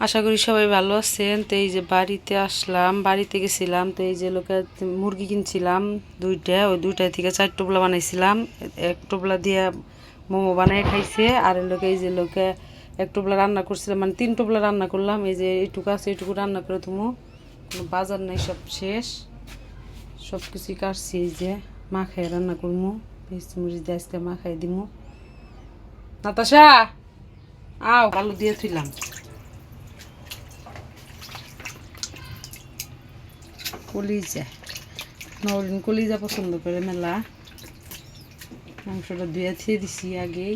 আশা করি সবাই ভালো আছেন। তো এই যে বাড়িতে আসলাম, বাড়িতে গেছিলাম। তো এই যে লোকে মুরগি কিনছিলাম দুইটা, ওই দুইটা থেকে 4 টোপলা বানাইছিলাম। এক টোপলা দিয়ে মোমো বানিয়ে খাইছে। আর লোকে এই যে লোকে এক টোপলা রান্না করছিলাম, মানে 3 টোপলা রান্না করলাম। এই যে এইটুকু আছে, এইটুকু রান্না করে তুমি কোনো বাজার নাই, সব শেষ, সব কিছুই কাটছি। এই যে মাখাই রান্না করবো, পেঁয়াজ মরিচ দিয়ে আজকে মাখাই দিমু। নাতাশা আও, আলু দিয়ে থইলাম। কলিজা, নরিন কলিজা পছন্দ করে মেলা। মাংসটা ধুয়ে থিয়ে দিছি আগেই,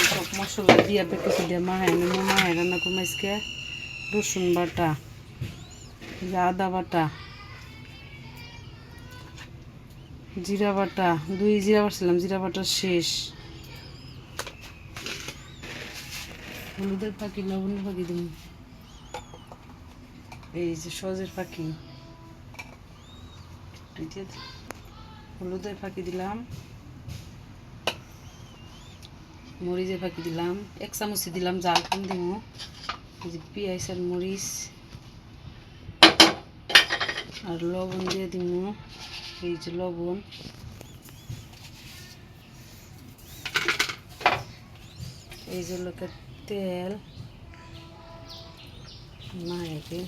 সব মশলা দিয়া বেটেছি দিয়ে মাহাই নেবো। মাহাই রান্না করবো আজকে। রসুন বাটা, আদা বাটা, জিরা বাটা, 2 জিরা বাটছিলাম, জিরা বাটা শেষ। হলুদের পাখি, লবণের পাখি দিব। এই যে সজের পাখি, হলুদের পাখি দিলাম, মরিচের পাখি দিলাম, 1 চামচি দিলাম, জাল কম দিব। এই যে পেঁয়াজ আর মরিচ আর লবণ দিয়ে দিব। এই যে লবণ, এই যে লোকের তেল মায়েকে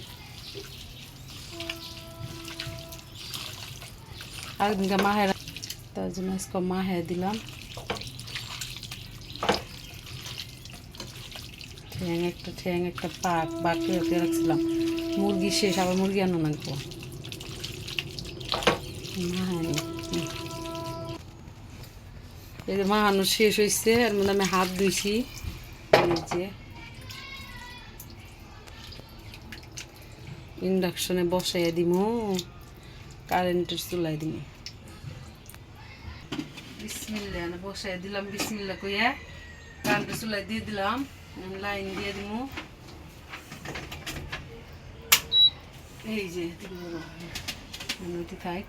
একদিনকে মাহের, তার জন্য আজকে মাহে দিলাম। ঠ্যাং একটা পাক বাকি হতে রাখছিলাম। মুরগি শেষ, আবার মুরগি আনো নাকবো। এই যে মাহানো শেষ হয়েছে, এর মধ্যে আমি হাত ধুইছি। এই যে ইন্ডাকশনে বসাইয়া দিব, কারেন্টের চুলাই দিব। বিসমিল্লাহ বসাই দিলাম, বিসমিল্লাহ কইয়া কারেন্টের চুলাই দিয়ে দিলাম। লাইন দিয়ে দিব। এই যে থাক,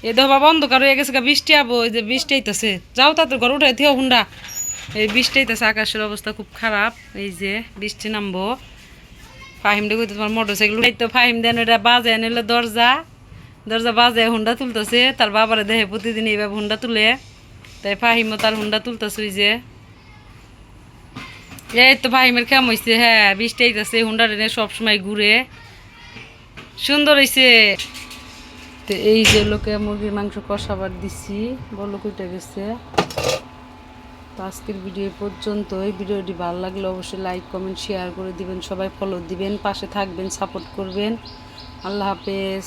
এ তো বাবা অন্ধকার হয়ে গেছে, বৃষ্টি আবো। এই যে বৃষ্টি আইতেছে, যাও তাদের ঘর উঠাই থিও হুন্ডা। এই বৃষ্টি আইতেছে, আকাশের অবস্থা খুব খারাপ। এই যে বৃষ্টি নামবো। ফাহিম দেখো তোমার মোটরসাইকেল তো ফাহিম দেন, ওটা বাজে নিলে দরজা দরজা বাজে হুন্ডা তুলতেছে। তার বাবারে দেখে প্রতিদিন এইভাবে হুন্ডা তুলে, তাই ফাহিমও তার হুন্ডা তুলতেছে। ওই যে এই তো ফাহিমের কেমন হয়েছে। হ্যাঁ বৃষ্টি আইতেছে, হুন্ডা টেনে সবসময় ঘুরে, সুন্দর হয়েছে। তো এই যে লোকে মুরগির মাংস কষাবার দিছি, বলো কইটা গেছে। তো আজকের ভিডিও পর্যন্তই। ভিডিওটি ভালো লাগলে অবশ্যই লাইক কমেন্ট শেয়ার করে দিবেন, সবাই ফলো দিবেন, পাশে থাকবেন, সাপোর্ট করবেন। আল্লাহ হাফেজ।